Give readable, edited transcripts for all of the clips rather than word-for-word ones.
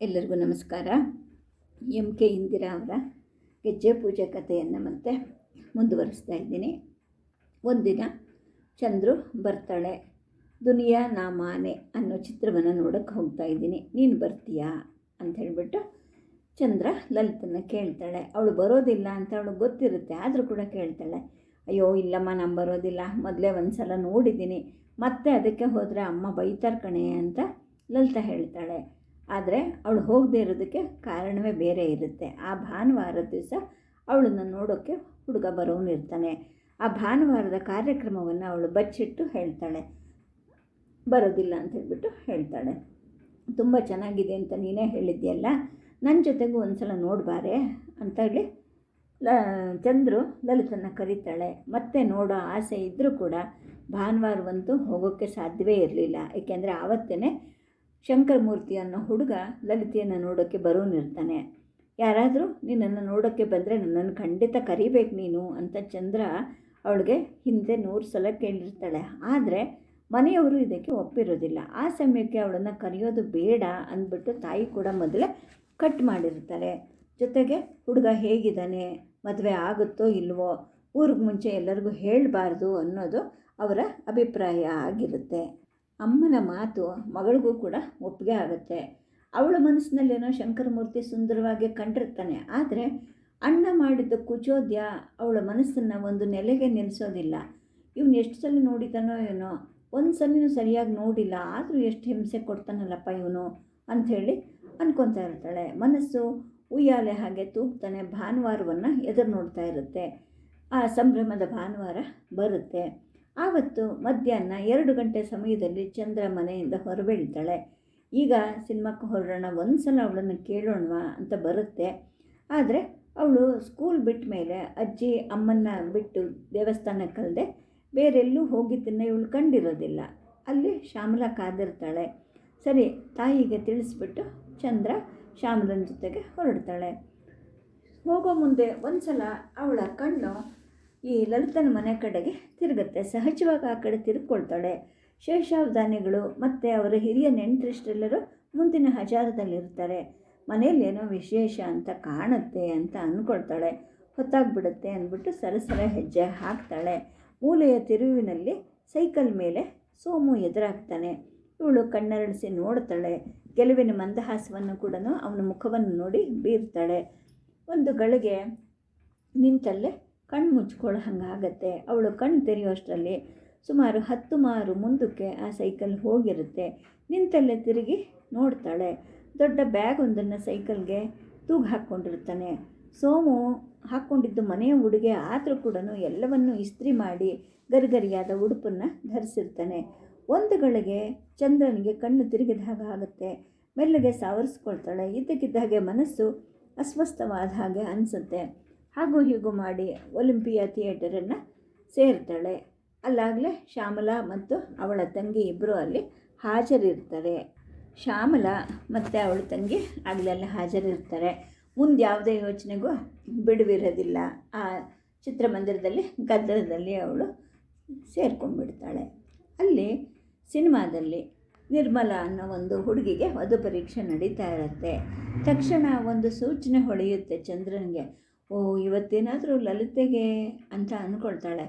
ಎಲ್ಲರಿಗೂ ನಮಸ್ಕಾರ. ಕೆ ಇಂದಿರಾ ಅವರ ಗೆಜ್ಜೆ ಪೂಜೆ ಕಥೆಯನ್ನು ಮತ್ತೆ ಮುಂದುವರಿಸ್ತಾ ಇದ್ದೀನಿ. ಒಂದಿನ ಚಂದ್ರು ಬರ್ತಾಳೆ. ದುನಿಯಾ ನಾ ಮಾನೆ ಅನ್ನೋ ಚಿತ್ರವನ್ನು ನೋಡೋಕ್ಕೆ ಹೋಗ್ತಾ ಇದ್ದೀನಿ, ನೀನು ಬರ್ತೀಯಾ ಅಂತ ಹೇಳಿಬಿಟ್ಟು ಚಂದ್ರ ಲಲಿತನ್ನು ಕೇಳ್ತಾಳೆ. ಅವಳು ಬರೋದಿಲ್ಲ ಅಂತ ಅವಳಿಗೆ ಗೊತ್ತಿರುತ್ತೆ, ಆದರೂ ಕೂಡ ಕೇಳ್ತಾಳೆ. ಅಯ್ಯೋ ಇಲ್ಲಮ್ಮ, ನಾನು ಬರೋದಿಲ್ಲ, ಮೊದಲೇ ಒಂದು ಸಲ ನೋಡಿದ್ದೀನಿ, ಮತ್ತೆ ಅದಕ್ಕೆ ಹೋದರೆ ಅಮ್ಮ ಬೈತಾರೆ ಕಣೆ ಅಂತ ಲಲಿತ ಹೇಳ್ತಾಳೆ. ಆದರೆ ಅವಳು ಹೋಗದೇ ಇರೋದಕ್ಕೆ ಕಾರಣವೇ ಬೇರೆ ಇರುತ್ತೆ. ಆ ಭಾನುವಾರದ ದಿವಸ ಅವಳನ್ನು ನೋಡೋಕ್ಕೆ ಹುಡುಗ ಬರೋನಿರ್ತಾನೆ. ಆ ಭಾನುವಾರದ ಕಾರ್ಯಕ್ರಮವನ್ನು ಅವಳು ಬಚ್ಚಿಟ್ಟು ಹೇಳ್ತಾಳೆ, ಬರೋದಿಲ್ಲ ಅಂತ ಹೇಳ್ಬಿಟ್ಟು ಹೇಳ್ತಾಳೆ. ತುಂಬ ಚೆನ್ನಾಗಿದೆ ಅಂತ ನೀನೇ ಹೇಳಿದ್ಯಲ್ಲ, ನನ್ನ ಜೊತೆಗೂ ಒಂದು ಸಲ ನೋಡಬಾರೆ ಅಂತ ಹೇಳಿ ಚಂದ್ರು ಲಲಿತನ್ನು ಕರೀತಾಳೆ. ಮತ್ತೆ ನೋಡೋ ಆಸೆ ಇದ್ದರೂ ಕೂಡ ಭಾನುವಾರವಂತೂ ಹೋಗೋಕ್ಕೆ ಸಾಧ್ಯವೇ ಇರಲಿಲ್ಲ. ಏಕೆಂದರೆ ಆವತ್ತೇ ಶಂಕರಮೂರ್ತಿ ಅನ್ನೋ ಹುಡುಗ ಲಲಿತೆಯನ್ನು ನೋಡೋಕ್ಕೆ ಬರೋನಿರ್ತಾನೆ. ಯಾರಾದರೂ ನಿನ್ನನ್ನು ನೋಡೋಕ್ಕೆ ಬಂದರೆ ನನ್ನನ್ನು ಖಂಡಿತ ಕರಿಬೇಕು ನೀನು ಅಂತ ಚಂದ್ರ ಅವಳಿಗೆ ಹಿಂದೆ 100 ಸಲ ಕೇಳಿರ್ತಾಳೆ. ಆದರೆ ಮನೆಯವರು ಇದಕ್ಕೆ ಒಪ್ಪಿರೋದಿಲ್ಲ. ಆ ಸಮಯಕ್ಕೆ ಅವಳನ್ನು ಕರೆಯೋದು ಬೇಡ ಅಂದ್ಬಿಟ್ಟು ತಾಯಿ ಕೂಡ ಮೊದಲೇ ಕಟ್ ಮಾಡಿರ್ತಾರೆ. ಜೊತೆಗೆ ಹುಡುಗ ಹೇಗಿದ್ದಾನೆ, ಮದುವೆ ಆಗುತ್ತೋ ಇಲ್ವೋ, ಊರಿಗೆ ಮುಂಚೆ ಎಲ್ಲರಿಗೂ ಹೇಳಬಾರ್ದು ಅನ್ನೋದು ಅವರ ಅಭಿಪ್ರಾಯ ಆಗಿರುತ್ತೆ. ಅಮ್ಮನ ಮಾತು ಮಗಳಿಗೂ ಕೂಡ ಒಪ್ಪಿಗೆ ಆಗುತ್ತೆ. ಅವಳ ಮನಸ್ಸಿನಲ್ಲೇನೋ ಶಂಕರಮೂರ್ತಿ ಸುಂದರವಾಗಿ ಕಂಡಿರ್ತಾನೆ. ಆದರೆ ಅಣ್ಣ ಮಾಡಿದ್ದ ಕುಚೋದ್ಯ ಅವಳ ಮನಸ್ಸನ್ನು ಒಂದು ನೆಲೆಗೆ ನಿಲ್ಲಿಸೋದಿಲ್ಲ. ಇವನು ಎಷ್ಟು ಸಲ ನೋಡಿತಾನೋ ಏನೋ, ಒಂದು ಸಲಿನೂ ಸರಿಯಾಗಿ ನೋಡಿಲ್ಲ, ಆದರೂ ಎಷ್ಟು ಹಿಂಸೆ ಕೊಡ್ತಾನಲ್ಲಪ್ಪ ಇವನು ಅಂಥೇಳಿ ಅಂದ್ಕೊತಾ ಇರ್ತಾಳೆ. ಮನಸ್ಸು ಉಯ್ಯಾಲೆ ಹಾಗೆ ತೂಗ್ತಾನೆ. ಭಾನುವಾರವನ್ನು ಎದುರು ನೋಡ್ತಾ ಇರುತ್ತೆ. ಆ ಸಂಭ್ರಮದ ಭಾನುವಾರ ಬರುತ್ತೆ. ಆವತ್ತು ಮಧ್ಯಾಹ್ನ 2 ಗಂಟೆ ಸಮಯದಲ್ಲಿ ಚಂದ್ರ ಮನೆಯಿಂದ ಹೊರಬೀಳ್ತಾಳೆ. ಈಗ ಸಿನಿಮಾಕ್ಕೆ ಹೊರಡೋಣ, ಒಂದು ಸಲ ಅವಳನ್ನು ಕೇಳೋಣವಾ ಅಂತ ಬರುತ್ತೆ. ಆದರೆ ಅವಳು ಸ್ಕೂಲ್ ಬಿಟ್ಟ ಮೇಲೆ ಅಜ್ಜಿ ಅಮ್ಮನ್ನ ಬಿಟ್ಟು ದೇವಸ್ಥಾನಕ್ಕಲ್ಲದೆ ಬೇರೆಲ್ಲೂ ಹೋಗಿದ್ದನ್ನು ಇವಳು ಕಂಡಿರೋದಿಲ್ಲ. ಅಲ್ಲಿ ಶ್ಯಾಮಲಾ ಕಾದಿರ್ತಾಳೆ. ಸರಿ, ತಾಯಿಗೆ ತಿಳಿಸ್ಬಿಟ್ಟು ಚಂದ್ರ ಶ್ಯಾಮಲನ ಜೊತೆಗೆ ಹೊರಡ್ತಾಳೆ. ಹೋಗೋ ಮುಂದೆ ಒಂದು ಸಲ ಅವಳ ಕಣ್ಣು ಈ ಲಲಿತನ ಮನೆ ಕಡೆಗೆ ತಿರುಗುತ್ತೆ. ಸಹಜವಾಗಿ ಆ ಕಡೆ ತಿರುಗ್ಕೊಳ್ತಾಳೆ. ಶೇಷಾವಧಾನಿಗಳು ಮತ್ತು ಅವರ ಹಿರಿಯ ನೆಂಟರಿಷ್ಟರೆಲ್ಲರೂ ಮುಂದಿನ ಹಜಾರದಲ್ಲಿರ್ತಾರೆ. ಮನೇಲಿ ಏನೋ ವಿಶೇಷ ಅಂತ ಕಾಣುತ್ತೆ ಅಂತ ಅಂದ್ಕೊಳ್ತಾಳೆ. ಹೊತ್ತಾಗ್ಬಿಡುತ್ತೆ ಅಂದ್ಬಿಟ್ಟು ಸರಸರ ಹೆಜ್ಜೆ ಹಾಕ್ತಾಳೆ. ಮೂಲೆಯ ತಿರುವಿನಲ್ಲಿ ಸೈಕಲ್ ಮೇಲೆ ಸೋಮು ಎದುರಾಗ್ತಾನೆ. ಇವಳು ಕಣ್ಣರಳಿಸಿ ನೋಡ್ತಾಳೆ. ಗೆಲುವಿನ ಮಂದಹಾಸವನ್ನು ಕೂಡ ಅವನ ಮುಖವನ್ನು ನೋಡಿ ಬೀರ್ತಾಳೆ. ಒಂದು ಗಳಿಗೆ ನಿಂತಲ್ಲೇ ಕಣ್ಣು ಮುಚ್ಕೊಳ್ಳೋ ಹಂಗಾಗತ್ತೆ. ಅವಳು ಕಣ್ಣು ತೆರೆಯುವಷ್ಟರಲ್ಲಿ ಸುಮಾರು 10 ಮಾರು ಮುಂದಕ್ಕೆ ಆ ಸೈಕಲ್ ಹೋಗಿರುತ್ತೆ. ನಿಂತಲ್ಲೇ ತಿರುಗಿ ನೋಡ್ತಾಳೆ. ದೊಡ್ಡ ಬ್ಯಾಗ್ ಒಂದನ್ನು ಸೈಕಲ್ಗೆ ತೂಗು ಹಾಕ್ಕೊಂಡಿರ್ತಾನೆ. ಸೋಮು ಹಾಕ್ಕೊಂಡಿದ್ದು ಮನೆಯ ಉಡುಗೆ ಆದರೂ ಕೂಡ ಎಲ್ಲವನ್ನೂ ಇಸ್ತ್ರಿ ಮಾಡಿ ಗರಿಗರಿಯಾದ ಉಡುಪನ್ನು ಧರಿಸಿರ್ತಾನೆ. ಒಂದು ಗಳಿಗೆ ಚಂದ್ರನಿಗೆ ಕಣ್ಣು ತಿರುಗಿದ ಹಾಗೆ ಆಗುತ್ತೆ. ಮೆಲ್ಲಗೆ ಸಾವರಿಸ್ಕೊಳ್ತಾಳೆ. ಇದ್ದಕ್ಕಿದ್ದ ಹಾಗೆ ಮನಸ್ಸು ಅಸ್ವಸ್ಥವಾದ ಹಾಗೆ ಅನಿಸುತ್ತೆ. ಹಾಗೂ ಹೀಗೂ ಮಾಡಿ ಒಲಿಂಪಿಯಾ ಥಿಯೇಟರನ್ನು ಸೇರ್ತಾಳೆ. ಅಲ್ಲಾಗಲೇ ಶ್ಯಾಮಲಾ ಮತ್ತು ಅವಳ ತಂಗಿ ಇಬ್ಬರು ಅಲ್ಲಿ ಹಾಜರಿರ್ತಾರೆ. ಶ್ಯಾಮಲಾ ಮತ್ತು ಅವಳ ತಂಗಿ ಆಗಲೆಲ್ಲ ಹಾಜರಿರ್ತಾರೆ. ಮುಂದೆ ಯಾವುದೇ ಯೋಚನೆಗೂ ಬಿಡುವಿರೋದಿಲ್ಲ. ಆ ಚಿತ್ರಮಂದಿರದಲ್ಲಿ ಗದ್ದಲದಲ್ಲಿ ಅವಳು ಸೇರ್ಕೊಂಡ್ಬಿಡ್ತಾಳೆ. ಅಲ್ಲಿ ಸಿನಿಮಾದಲ್ಲಿ ನಿರ್ಮಲಾ ಅನ್ನೋ ಒಂದು ಹುಡುಗಿಗೆ ವಧು ಪರೀಕ್ಷೆ ನಡೀತಾ ಇರುತ್ತೆ. ತಕ್ಷಣ ಒಂದು ಸೂಚನೆ ಹೊಳೆಯುತ್ತೆ ಚಂದ್ರನಿಗೆ. ಇವತ್ತೇನಾದರೂ ಲಲಿತೆಗೆ ಅಂತ ಅಂದ್ಕೊಳ್ತಾಳೆ.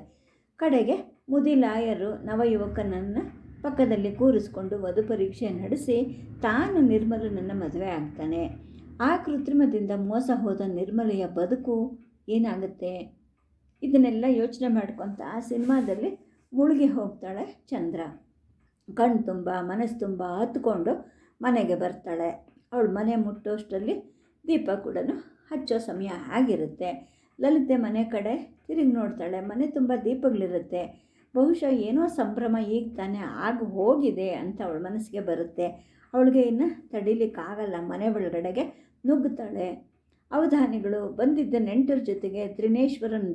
ಕಡೆಗೆ ಮುದಿ ಲಾಯರು ನವಯುವಕನನ್ನು ಪಕ್ಕದಲ್ಲಿ ಕೂರಿಸ್ಕೊಂಡು ವಧು ಪರೀಕ್ಷೆ ನಡೆಸಿ ತಾನು ನಿರ್ಮಲನನ್ನು ಮದುವೆ ಆಗ್ತಾನೆ. ಆ ಕೃತ್ರಿಮದಿಂದ ಮೋಸ ಹೋದ ನಿರ್ಮಲೆಯ ಬದುಕು ಏನಾಗುತ್ತೆ, ಇದನ್ನೆಲ್ಲ ಯೋಚನೆ ಮಾಡ್ಕೊತ ಆ ಸಿನಿಮಾದಲ್ಲಿ ಮುಳುಗಿ ಹೋಗ್ತಾಳೆ ಚಂದ್ರ. ಕಣ್ಣು ತುಂಬ ಮನಸ್ಸು ತುಂಬ ಹತ್ಕೊಂಡು ಮನೆಗೆ ಬರ್ತಾಳೆ. ಅವಳು ಮನೆ ಮುಟ್ಟೋಷ್ಟರಲ್ಲಿ ದೀಪ ಕೂಡ ಹಚ್ಚೋ ಸಮಯ ಆಗಿರುತ್ತೆ. ಲಲಿತೆ ಮನೆ ಕಡೆ ತಿರುಗಿ ನೋಡ್ತಾಳೆ. ಮನೆ ತುಂಬ ದೀಪಗಳಿರುತ್ತೆ. ಬಹುಶಃ ಏನೋ ಸಂಭ್ರಮ ಈಗ ತಾನೇ ಆಗಿ ಹೋಗಿದೆ ಅಂತ ಅವಳ ಮನಸ್ಸಿಗೆ ಬರುತ್ತೆ. ಅವಳಿಗೆ ಇನ್ನು ತಡೀಲಿಕ್ಕಾಗಲ್ಲ. ಮನೆ ಒಳಗಡೆಗೆ ನುಗ್ಗುತ್ತಾಳೆ. ಅವಧಾನಿಗಳು ಬಂದಿದ್ದ ನೆಂಟರ ಜೊತೆಗೆ ತ್ರಿನೇಶ್ವರನ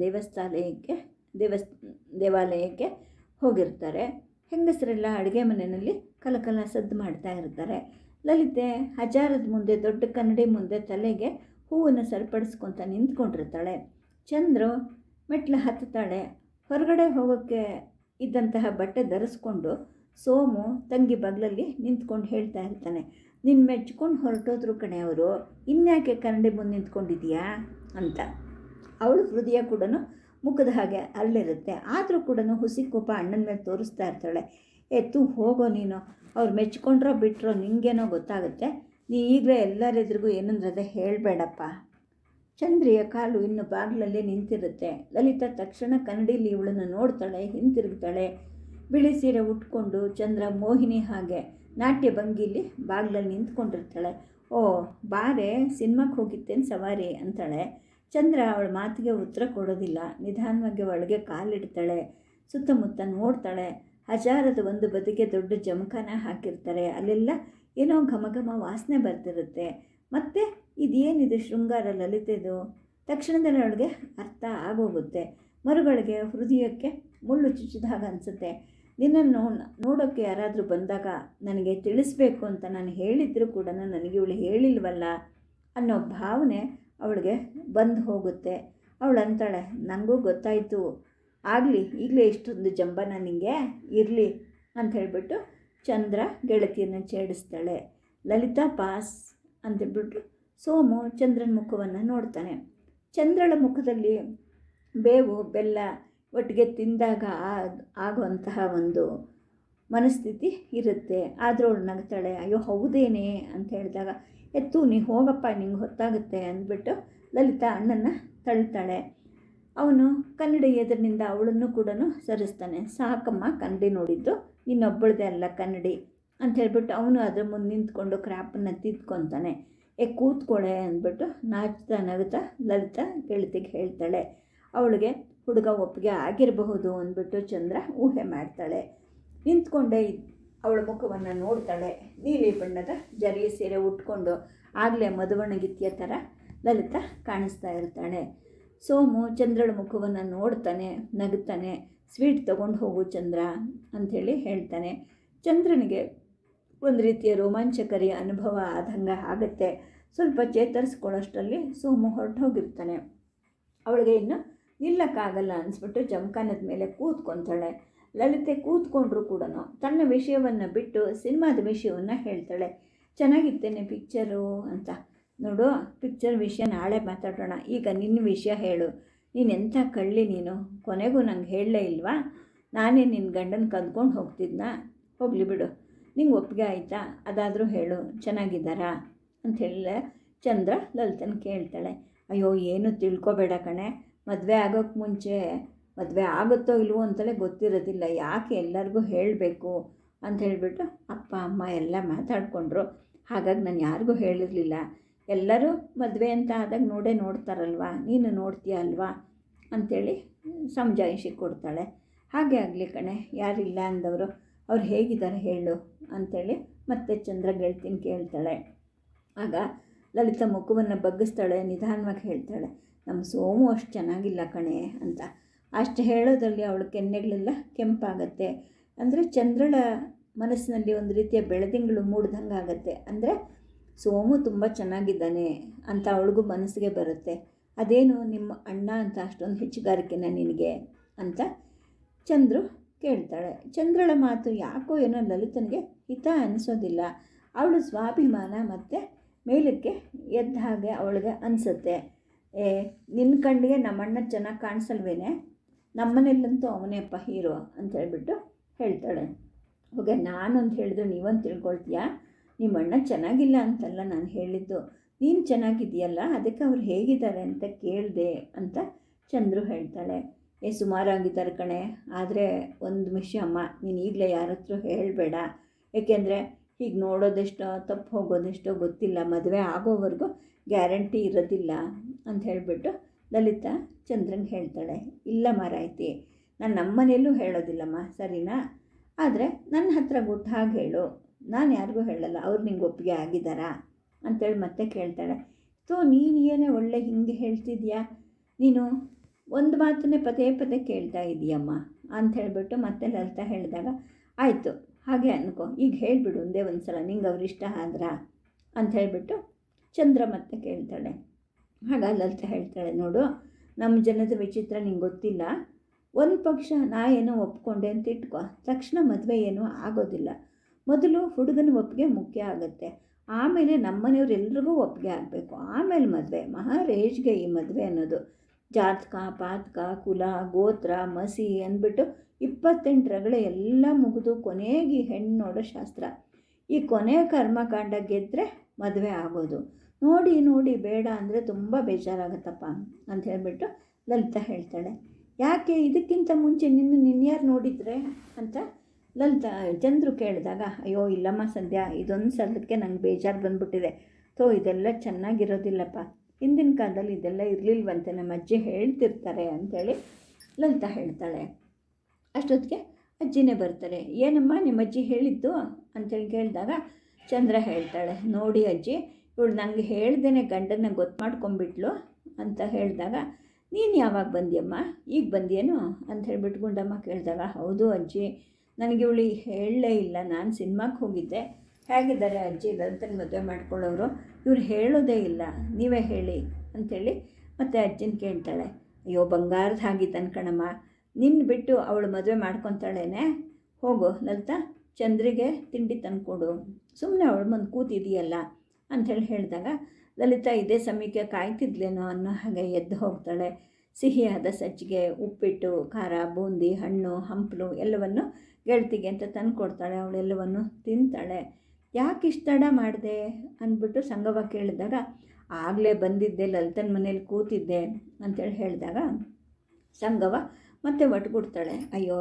ದೇವಾಲಯಕ್ಕೆ ಹೋಗಿರ್ತಾರೆ. ಹೆಂಗಸರೆಲ್ಲ ಅಡುಗೆ ಮನೆಯಲ್ಲಿ ಕಲಕಲ ಸದ್ದು ಮಾಡ್ತಾ ಇರ್ತಾರೆ. ಲಲಿತೆ ಹಜಾರದ ಮುಂದೆ ದೊಡ್ಡ ಕನ್ನಡಿ ಮುಂದೆ ತಲೆಗೆ ಹೂವನ್ನು ಸರಿಪಡಿಸ್ಕೊತ ನಿಂತ್ಕೊಂಡಿರ್ತಾಳೆ. ಚಂದ್ರು ಮೆಟ್ಲು ಹತ್ತುತ್ತಾಳೆ. ಹೊರಗಡೆ ಹೋಗೋಕ್ಕೆ ಇದ್ದಂತಹ ಬಟ್ಟೆ ಧರಿಸ್ಕೊಂಡು ಸೋಮು ತಂಗಿ ಬಗ್ಲಲ್ಲಿ ನಿಂತ್ಕೊಂಡು ಹೇಳ್ತಾ ಇರ್ತಾನೆ, ನಿನ್ನ ಮೆಚ್ಕೊಂಡು ಹೊರಟೋದ್ರು ಕಣೆ ಅವರು, ಇನ್ಯಾಕೆ ಕನ್ನಡಿ ಮುಂದೆ ನಿಂತ್ಕೊಂಡಿದೀಯಾ ಅಂತ. ಅವಳು ಹೃದಯ ಕೂಡ ಮುಖದ ಹಾಗೆ ಅಲ್ಲಿರುತ್ತೆ. ಆದರೂ ಕೂಡ ಹುಸಿ ಕೋಪ ಅಣ್ಣನ ಮೇಲೆ ತೋರಿಸ್ತಾ ಇರ್ತಾಳೆ. ಎತ್ತು ಹೋಗೋ ನೀನು, ಅವ್ರು ಮೆಚ್ಕೊಂಡ್ರೋ ಬಿಟ್ಟರೋ ನಿಂಗೇನೋ ಗೊತ್ತಾಗುತ್ತೆ, ನೀ ಈಗಲೇ ಎಲ್ಲರೆದುರಿಗೂ ಏನಂದ್ರದೆ ಹೇಳಬೇಡಪ್ಪ. ಚಂದ್ರಿಯ ಕಾಲು ಇನ್ನು ಬಾಗಿಲಲ್ಲೇ ನಿಂತಿರುತ್ತೆ. ಲಲಿತಾ ತಕ್ಷಣ ಕನ್ನಡಿಲಿ ಇವಳನ್ನು ನೋಡ್ತಾಳೆ, ಹಿಂತಿರುಗ್ತಾಳೆ. ಬಿಳಿ ಸೀರೆ ಉಟ್ಕೊಂಡು ಚಂದ್ರ ಮೋಹಿನಿ ಹಾಗೆ ನಾಟ್ಯ ಭಂಗಿಲಿ ಬಾಗಿಲಲ್ಲಿ ನಿಂತ್ಕೊಂಡಿರ್ತಾಳೆ. ಓ ಬಾರೆ, ಸಿನಿಮಾಕ್ಕೆ ಹೋಗಿತ್ತೇನು ಸವಾರಿ ಅಂತಾಳೆ. ಚಂದ್ರ ಅವಳ ಮಾತಿಗೆ ಉತ್ತರ ಕೊಡೋದಿಲ್ಲ. ನಿಧಾನವಾಗಿ ಒಳಗೆ ಕಾಲಿಡ್ತಾಳೆ, ಸುತ್ತಮುತ್ತ ನೋಡ್ತಾಳೆ. ಹಜಾರದ ಒಂದು ಬದಿಗೆ ದೊಡ್ಡ ಜಮಖಾನ ಹಾಕಿರ್ತಾರೆ. ಅಲ್ಲೆಲ್ಲ ಏನೋ ಘಮ ವಾಸನೆ ಬರ್ತಿರುತ್ತೆ. ಮತ್ತು ಇದೇನಿದೆ ಶೃಂಗಾರ ಲಲಿತೆದು? ತಕ್ಷಣದಲ್ಲಿ ಅವಳಿಗೆ ಅರ್ಥ ಆಗೋಗುತ್ತೆ. ಮರುಗಳಿಗೆ ಹೃದಯಕ್ಕೆ ಮುಳ್ಳು ಚುಚ್ಚಿದಾಗ ಅನಿಸುತ್ತೆ. ನಿನ್ನನ್ನು ನೋಡೋಕ್ಕೆ ಯಾರಾದರೂ ಬಂದಾಗ ನನಗೆ ತಿಳಿಸ್ಬೇಕು ಅಂತ ನಾನು ಹೇಳಿದರೂ ಕೂಡ ನನಗೆ ಇವಳು ಹೇಳಿಲ್ವಲ್ಲ ಅನ್ನೋ ಭಾವನೆ ಅವಳಿಗೆ ಬಂದು ಹೋಗುತ್ತೆ. ಅವಳು ಅಂತಾಳೆ, ನನಗೂ ಗೊತ್ತಾಯಿತು, ಆಗಲಿ ಈಗಲೇ ಇಷ್ಟೊಂದು ಜಂಬನ ನಿನಗೆ ಇರಲಿ ಅಂತ ಹೇಳಿಬಿಟ್ಟು ಚಂದ್ರ ಗೆಳತಿಯನ್ನು ಛೇಡಿಸ್ತಾಳೆ. ಲಲಿತಾ ಪಾಸ್ ಅಂತೇಳ್ಬಿಟ್ಟು ಸೋಮು ಚಂದ್ರನ ಮುಖವನ್ನು ನೋಡ್ತಾನೆ. ಚಂದ್ರಳ ಮುಖದಲ್ಲಿ ಬೇವು ಬೆಲ್ಲ ಒಟ್ಟಿಗೆ ತಿಂದಾಗ ಆಗುವಂತಹ ಒಂದು ಮನಸ್ಥಿತಿ ಇರುತ್ತೆ. ಆದರೂ ಅವಳು ನಗ್ತಾಳೆ. ಅಯ್ಯೋ ಹೌದೇನೆ ಅಂತ ಹೇಳಿದಾಗ, ಎತ್ತು ನೀ ಹೋಗಪ್ಪ, ನಿಂಗೆ ಹೊತ್ತಾಗುತ್ತೆ ಅಂದ್ಬಿಟ್ಟು ಲಲಿತಾ ಅಣ್ಣನ ತಳ್ತಾಳೆ. ಅವನು ಕನ್ನಡಿ ಎದುರಿನಿಂದ ಅವಳನ್ನು ಕೂಡ ಸರಿಸ್ತಾನೆ. ಸಾಕಮ್ಮ, ಕನ್ನಡಿ ನೋಡಿದ್ದು ಇನ್ನೊಬ್ಬಳದೇ ಅಲ್ಲ ಕನ್ನಡಿ ಅಂತ ಹೇಳ್ಬಿಟ್ಟು ಅವನು ಅದ್ರ ಮುಂದೆ ನಿಂತ್ಕೊಂಡು ಕ್ರ್ಯಾಪನ್ನು ತಿದ್ಕೊತಾನೆ. ಕೂತ್ಕೊಳ್ಳೆ ಅಂದ್ಬಿಟ್ಟು ನಾಚ್ತಾ ನಗ್ತಾ ಲಲಿತಾ ಗೆಳತಿಗೆ ಹೇಳ್ತಾಳೆ. ಅವಳಿಗೆ ಹುಡುಗ ಒಪ್ಪಿಗೆ ಆಗಿರಬಹುದು ಅಂದ್ಬಿಟ್ಟು ಚಂದ್ರ ಊಹೆ ಮಾಡ್ತಾಳೆ. ನಿಂತ್ಕೊಂಡೇ ಅವಳ ಮುಖವನ್ನು ನೋಡ್ತಾಳೆ. ನೀಲಿ ಬಣ್ಣದ ಜರಿ ಸೀರೆ ಉಟ್ಕೊಂಡು ಆಗಲೇ ಮದುವಣಗಿತ್ತಿಯ ಥರ ಲಲಿತಾ ಕಾಣಿಸ್ತಾ ಇರ್ತಾಳೆ. ಸೋಮು ಚಂದ್ರಳ ಮುಖವನ್ನು ನೋಡ್ತಾನೆ, ನಗುತ್ತಾನೆ. ಸ್ವೀಟ್ ತೊಗೊಂಡು ಹೋಗು ಚಂದ್ರ ಅಂಥೇಳಿ ಹೇಳ್ತಾನೆ. ಚಂದ್ರನಿಗೆ ಒಂದು ರೀತಿಯ ರೋಮಾಂಚಕರಿ ಅನುಭವ ಆದಂಗೆ ಆಗುತ್ತೆ. ಸ್ವಲ್ಪ ಚೇತರಿಸ್ಕೊಳ್ಳೋಷ್ಟರಲ್ಲಿ ಸೋಮು ಹೊರಟು ಹೋಗಿರ್ತಾನೆ. ಅವಳಿಗೆ ಇನ್ನು ನಿಲ್ಲಕ್ಕಾಗಲ್ಲ ಅನಿಸ್ಬಿಟ್ಟು ಜಮಖಾನದ ಮೇಲೆ ಕೂತ್ಕೊತಾಳೆ. ಲಲಿತೆ ಕೂತ್ಕೊಂಡ್ರೂ ಕೂಡ ತನ್ನ ವಿಷಯವನ್ನು ಬಿಟ್ಟು ಸಿನಿಮಾದ ವಿಷಯವನ್ನು ಹೇಳ್ತಾಳೆ. ಚೆನ್ನಾಗಿತ್ತೇನೆ ಪಿಕ್ಚರು ಅಂತ. ನೋಡು, ಪಿಕ್ಚರ್ ವಿಷಯ ನಾಳೆ ಮಾತಾಡೋಣ, ಈಗ ನಿನ್ನ ವಿಷಯ ಹೇಳು. ನೀನೆಂಥ ಕಳ್ಳಿ ನೀನು, ಕೊನೆಗೂ ನಂಗೆ ಹೇಳಲೇ ಇಲ್ವಾ? ನಾನೇ ನಿನ್ನ ಗಂಡನ ಕದ್ಕೊಂಡು ಹೋಗ್ತಿದ್ನಾ? ಹೋಗಲಿ ಬಿಡು, ನಿಂಗೆ ಒಪ್ಪಿಗೆ ಆಯಿತಾ? ಅದಾದರೂ ಹೇಳು, ಚೆನ್ನಾಗಿದ್ದಾರಾ ಅಂತ ಹೇಳಿ ಚಂದ್ರ ಲಲಿತನ ಕೇಳ್ತಾಳೆ. ಅಯ್ಯೋ ಏನು ತಿಳ್ಕೊಬೇಡ ಕಣೆ, ಮದುವೆ ಆಗೋಕ್ಕೆ ಮುಂಚೆ ಮದುವೆ ಆಗುತ್ತೋ ಇಲ್ವೋ ಅಂತಲೇ ಗೊತ್ತಿರೋದಿಲ್ಲ, ಯಾಕೆ ಎಲ್ಲರಿಗೂ ಹೇಳಬೇಕು ಅಂತ ಹೇಳಿಬಿಟ್ಟು ಅಪ್ಪ ಅಮ್ಮ ಎಲ್ಲ ಮಾತಾಡಿಕೊಂಡ್ರು. ಹಾಗಾಗಿ ನಾನು ಯಾರಿಗೂ ಹೇಳಿರಲಿಲ್ಲ. ಎಲ್ಲರೂ ಮದುವೆ ಅಂತ ಆದಾಗ ನೋಡ್ತಾರಲ್ವ, ನೀನು ನೋಡ್ತೀಯ ಅಲ್ವಾ ಅಂಥೇಳಿ ಸಮಜಾಯಿಷಿ ಕೊಡ್ತಾಳೆ. ಹಾಗೆ ಆಗಲಿ ಕಣೆ, ಯಾರಿಲ್ಲ ಅಂದವರು, ಅವ್ರು ಹೇಗಿದ್ದಾರೆ ಹೇಳು ಅಂಥೇಳಿ ಮತ್ತೆ ಚಂದ್ರ ಗೆಳ್ತೀನಿ ಕೇಳ್ತಾಳೆ. ಆಗ ಲಲಿತಾ ಮುಖವನ್ನು ಬಗ್ಗಿಸ್ತಾಳೆ, ನಿಧಾನವಾಗಿ ಹೇಳ್ತಾಳೆ, ನಮ್ಮ ಸೋಮು ಅಷ್ಟು ಚೆನ್ನಾಗಿಲ್ಲ ಕಣೆ ಅಂತ. ಅಷ್ಟು ಹೇಳೋದ್ರಲ್ಲಿ ಅವಳ ಕೆನ್ನೆಗಳೆಲ್ಲ ಕೆಂಪಾಗತ್ತೆ. ಅಂದರೆ ಚಂದ್ರಳ ಮನಸ್ಸಿನಲ್ಲಿ ಒಂದು ರೀತಿಯ ಬೆಳದಿಂಗಳು ಮೂಡ್ದಂಗೆ ಆಗುತ್ತೆ. ಅಂದರೆ ಸೋಮು ತುಂಬ ಚೆನ್ನಾಗಿದ್ದಾನೆ ಅಂತ ಅವಳಿಗೂ ಮನಸ್ಸಿಗೆ ಬರುತ್ತೆ. ಅದೇನು ನಿಮ್ಮ ಅಣ್ಣ ಅಂತ ಅಷ್ಟೊಂದು ಹೆಚ್ಚುಗಾರಿಕೆನ ನಿನಗೆ ಅಂತ ಚಂದ್ರು ಕೇಳ್ತಾಳೆ. ಚಂದ್ರಳ ಮಾತು ಯಾಕೋ ಏನೋ ಲಲಿತನಿಗೆ ಹಿತ ಅನಿಸೋದಿಲ್ಲ. ಅವಳು ಸ್ವಾಭಿಮಾನ ಮತ್ತು ಮೇಲಕ್ಕೆ ಎದ್ದ ಹಾಗೆ ಅವಳಿಗೆ ಅನಿಸುತ್ತೆ. ನಿನ್ನ ಕಣ್ಣಿಗೆ ನಮ್ಮಣ್ಣ ಚೆನ್ನಾಗಿ ಕಾಣಿಸಲ್ವೇನೆ, ನಮ್ಮನೆಯಲ್ಲಂತೂ ಅವನೇಪ್ಪ ಹೀರೋ ಅಂತ ಹೇಳ್ಬಿಟ್ಟು ಹೇಳ್ತಾಳೆ. ಹೋಗೆ ನಾನೊಂದು ಹೇಳಿದ್ರು ನೀವೊಂದು ತಿಳ್ಕೊಳ್ತೀಯಾ? ನಿಮ್ಮ ಅಣ್ಣ ಚೆನ್ನಾಗಿಲ್ಲ ಅಂತಲ್ಲ ನಾನು ಹೇಳಿದ್ದು, ನೀನು ಚೆನ್ನಾಗಿದೆಯಲ್ಲ, ಅದಕ್ಕೆ ಅವ್ರು ಹೇಗಿದ್ದಾರೆ ಅಂತ ಕೇಳಿದೆ ಅಂತ ಚಂದ್ರು ಹೇಳ್ತಾಳೆ. ಸುಮಾರಾಗಿದ್ದಾರೆ ಕಣೆ, ಆದರೆ ಒಂದು ವಿಷಯ ಅಮ್ಮ, ನೀನು ಈಗಲೇ ಯಾರ ಹತ್ರ ಹೇಳಬೇಡ. ಏಕೆಂದರೆ ಹೀಗೆ ನೋಡೋದೆಷ್ಟೋ ತಪ್ಪು ಹೋಗೋದೆಷ್ಟೋ ಗೊತ್ತಿಲ್ಲ, ಮದುವೆ ಆಗೋವರೆಗೂ ಗ್ಯಾರಂಟಿ ಇರೋದಿಲ್ಲ ಅಂತ ಹೇಳಿಬಿಟ್ಟು ಲಲಿತಾ ಚಂದ್ರಂಗೆ ಹೇಳ್ತಾಳೆ. ಇಲ್ಲ ಮಾರಾಯ್ತಿ, ನಾನು ನಮ್ಮನೆಯಲ್ಲೂ ಹೇಳೋದಿಲ್ಲಮ್ಮ, ಸರಿನಾ? ಆದರೆ ನನ್ನ ಹತ್ರ ಗುಟ್ಟು ಹಾಗೆ ಹೇಳು, ನಾನು ಯಾರಿಗೂ ಹೇಳಲ್ಲ. ಅವ್ರು ನಿಂಗೆ ಒಪ್ಪಿಗೆ ಆಗಿದ್ದಾರಾ ಅಂಥೇಳಿ ಮತ್ತೆ ಕೇಳ್ತಾಳೆ. ನೀನು ಏನೇ ಒಳ್ಳೆ ಹಿಂಗೆ ಹೇಳ್ತಿದ್ಯಾ, ನೀನು ಒಂದು ಮಾತನ್ನೇ ಪದೇ ಪದೇ ಕೇಳ್ತಾ ಇದೀಯಮ್ಮ ಅಂತ ಹೇಳಿಬಿಟ್ಟು ಮತ್ತೆ ಲಲಿತಾ ಹೇಳಿದಾಗ, ಆಯಿತು ಹಾಗೆ ಅನ್ಕೋ, ಈಗ ಹೇಳಿಬಿಡು ಒಂದೇ ಒಂದು ಸಲ, ನಿಂಗೆ ಅವ್ರು ಇಷ್ಟ ಆದ್ರಾ ಅಂತ ಹೇಳಿಬಿಟ್ಟು ಚಂದ್ರ ಮತ್ತೆ ಕೇಳ್ತಾಳೆ. ಆಗ ಲಲಿತಾ ಹೇಳ್ತಾಳೆ, ನೋಡು, ನಮ್ಮ ಜನದ ವಿಚಿತ್ರ ನಿಂಗೆ ಗೊತ್ತಿಲ್ಲ. ಒಂದು ಪಕ್ಷ ನಾ ಏನೋ ಒಪ್ಕೊಂಡೆ ಅಂತ ಇಟ್ಕೋ, ತಕ್ಷಣ ಮದುವೆ ಏನೂ ಆಗೋದಿಲ್ಲ. ಮೊದಲು ಹುಡುಗನ ಒಪ್ಪಿಗೆ ಮುಖ್ಯ ಆಗುತ್ತೆ. ಆಮೇಲೆ ನಮ್ಮನೆಯವ್ರೆಲ್ರಿಗೂ ಒಪ್ಪಿಗೆ ಆಗಬೇಕು, ಆಮೇಲೆ ಮದುವೆ. ಮಹಾರೇಜ್ಗೆ ಈ ಮದುವೆ ಅನ್ನೋದು. ಜಾತಕ ಪಾತಕ ಕುಲ ಗೋತ್ರ ಮಸಿ ಅಂದ್ಬಿಟ್ಟು 28 ರಗಳೆ ಎಲ್ಲ ಮುಗಿದು ಕೊನೆಗೆ ಹೆಣ್ಣು ನೋಡೋ ಶಾಸ್ತ್ರ. ಈ ಕೊನೆಯ ಕರ್ಮಕಾಂಡ ಗೆದ್ದರೆ ಮದುವೆ ಆಗೋದು. ನೋಡಿ ನೋಡಿ ಬೇಡ ಅಂದರೆ ತುಂಬ ಬೇಜಾರಾಗುತ್ತಪ್ಪ ಅಂತ ಹೇಳ್ಬಿಟ್ಟು ಲಲಿತಾ ಹೇಳ್ತಾಳೆ. ಯಾಕೆ ಇದಕ್ಕಿಂತ ಮುಂಚೆ ನಿನ್ಯಾರು ನೋಡಿದರೆ ಅಂತ ಚಂದ್ರು ಕೇಳಿದಾಗ, ಅಯ್ಯೋ ಇಲ್ಲಮ್ಮ ಸಂಧ್ಯಾ, ಇದೊಂದು ಸಲಕ್ಕೆ ನಂಗೆ ಬೇಜಾರು ಬಂದುಬಿಟ್ಟಿದೆ. ಇದೆಲ್ಲ ಚೆನ್ನಾಗಿರೋದಿಲ್ಲಪ್ಪ, ಹಿಂದಿನ ಕಾಲದಲ್ಲಿ ಇದೆಲ್ಲ ಇರಲಿಲ್ವಂತೆ, ನಮ್ಮ ಅಜ್ಜಿ ಹೇಳ್ತಿರ್ತಾರೆ ಅಂಥೇಳಿ ಲಲಿತಾ ಹೇಳ್ತಾಳೆ. ಅಷ್ಟೊತ್ತಿಗೆ ಅಜ್ಜಿನೇ ಬರ್ತಾರೆ. ಏನಮ್ಮ ನಿಮ್ಮ ಅಜ್ಜಿ ಹೇಳಿದ್ದು ಅಂಥೇಳಿ ಕೇಳಿದಾಗ ಚಂದ್ರ ಹೇಳ್ತಾಳೆ, ನೋಡಿ ಅಜ್ಜಿ, ಇವಳು ನನಗೆ ಹೇಳ್ದೇನೆ ಗಂಡನ ಗೊತ್ತು ಮಾಡ್ಕೊಂಬಿಟ್ಲು ಅಂತ ಹೇಳಿದಾಗ, ನೀನು ಯಾವಾಗ ಬಂದಿಯಮ್ಮ, ಈಗ ಬಂದಿಯೇನು ಅಂತ ಹೇಳ್ಬಿಟ್ಟು ಗುಂಡಮ್ಮ ಕೇಳಿದಾಗ, ಹೌದು ಅಜ್ಜಿ, ನನಗೆ ಇವಳು ಹೇಳಲೇ ಇಲ್ಲ, ನಾನು ಸಿನಿಮಾಕ್ಕೆ ಹೋಗಿದ್ದೆ. ಹೇಗಿದ್ದಾರೆ ಅಜ್ಜಿ, ಲಲಿತನ ಮದುವೆ ಮಾಡ್ಕೊಳ್ಳೋರು, ಇವ್ರು ಹೇಳೋದೇ ಇಲ್ಲ, ನೀವೇ ಹೇಳಿ ಅಂಥೇಳಿ ಮತ್ತೆ ಅಜ್ಜಿನ ಕೇಳ್ತಾಳೆ. ಅಯ್ಯೋ ಬಂಗಾರದ ಹಾಗಿದ್ದಾನೆ ಕಣಮ್ಮ, ನಿನ್ನ ಬಿಟ್ಟು ಅವಳು ಮದುವೆ ಮಾಡ್ಕೊತಾಳೇನೆ, ಹೋಗು ಲಲಿತಾ, ಚಂದ್ರಿಗೆ ತಿಂಡಿ ತಂದುಕೊಡು, ಸುಮ್ಮನೆ ಅವಳು ಮುಂದೆ ಕೂತಿದೆಯಲ್ಲ ಅಂಥೇಳಿ ಹೇಳಿದಾಗ ಲಲಿತಾ ಇದೇ ಸಮಯಕ್ಕೆ ಕಾಯ್ತಿದ್ಲೇನೋ ಅನ್ನೋ ಹಾಗೆ ಎದ್ದು ಹೋಗ್ತಾಳೆ. ಸಿಹಿಯಾದ ಸಜ್ಜಿಗೆ, ಉಪ್ಪಿಟ್ಟು, ಖಾರ, ಬೂಂದಿ, ಹಣ್ಣು, ಹಂಪಲು ಎಲ್ಲವನ್ನು ಗೆಳತಿಗೆ ಅಂತ ತಂದು ಕೊಡ್ತಾಳೆ. ಅವಳೆಲ್ಲವನ್ನು ತಿಂತಾಳೆ. ಯಾಕೆ ಇಷ್ಟು ತಡ ಮಾಡಿದೆ ಅಂದ್ಬಿಟ್ಟು ಸಂಗವ ಕೇಳಿದಾಗ, ಆಗಲೇ ಬಂದಿದ್ದೆ, ಲಲಿತನ ಮನೇಲಿ ಕೂತಿದ್ದೆ ಅಂಥೇಳಿ ಹೇಳಿದಾಗ ಸಂಗವ ಮತ್ತೆ ಒಟ್ಬಿಡ್ತಾಳೆ. ಅಯ್ಯೋ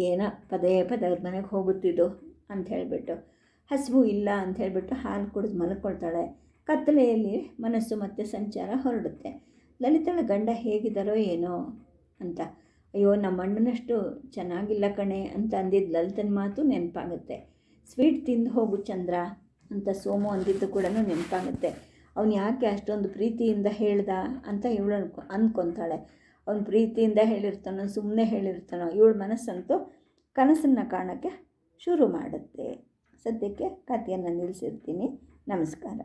ಏನೋ ಪದೇ ಪದೇ ಅವ್ರ ಮನೆಗೆ ಹೋಗುತ್ತಿದ್ದು ಅಂತ ಹೇಳಿಬಿಟ್ಟು, ಹಸಿವು ಇಲ್ಲ ಅಂತ ಹೇಳಿಬಿಟ್ಟು ಹಾಲು ಕುಡಿದು ಮಲ್ಕೊಳ್ತಾಳೆ. ಕತ್ತಲೆಯಲ್ಲಿ ಮನಸ್ಸು ಮತ್ತೆ ಸಂಚಾರ ಹೊರಡುತ್ತೆ. ಲಲಿತಾಳ ಗಂಡ ಹೇಗಿದ್ದಾರೋ ಏನೋ ಅಂತ. ಅಯ್ಯೋ ನಮ್ಮ ಅಣ್ಣನಷ್ಟು ಚೆನ್ನಾಗಿಲ್ಲ ಕಣೆ ಅಂತ ಅಂದಿದ್ದು ಲಲಿತನ ಮಾತು ನೆನಪಾಗುತ್ತೆ. ಸ್ವೀಟ್ ತಿಂದು ಹೋಗು ಚಂದ್ರ ಅಂತ ಸೋಮು ಅಂದಿದ್ದು ಕೂಡ ನೆನಪಾಗುತ್ತೆ. ಅವನು ಯಾಕೆ ಅಷ್ಟೊಂದು ಪ್ರೀತಿಯಿಂದ ಹೇಳ್ದ ಅಂತ ಇವಳು ಅಂದ್ಕೊತಾಳೆ. ಅವನು ಪ್ರೀತಿಯಿಂದ ಹೇಳಿರ್ತಾನೋ ಸುಮ್ಮನೆ ಹೇಳಿರ್ತಾನೋ, ಇವಳ ಮನಸ್ಸಂತೂ ಕನಸನ್ನು ಕಾಣೋಕ್ಕೆ ಶುರು ಮಾಡುತ್ತೆ. ಸದ್ಯಕ್ಕೆ ಕಥೆಯನ್ನು ನಿಲ್ಲಿಸಿರ್ತೀನಿ. ನಮಸ್ಕಾರ.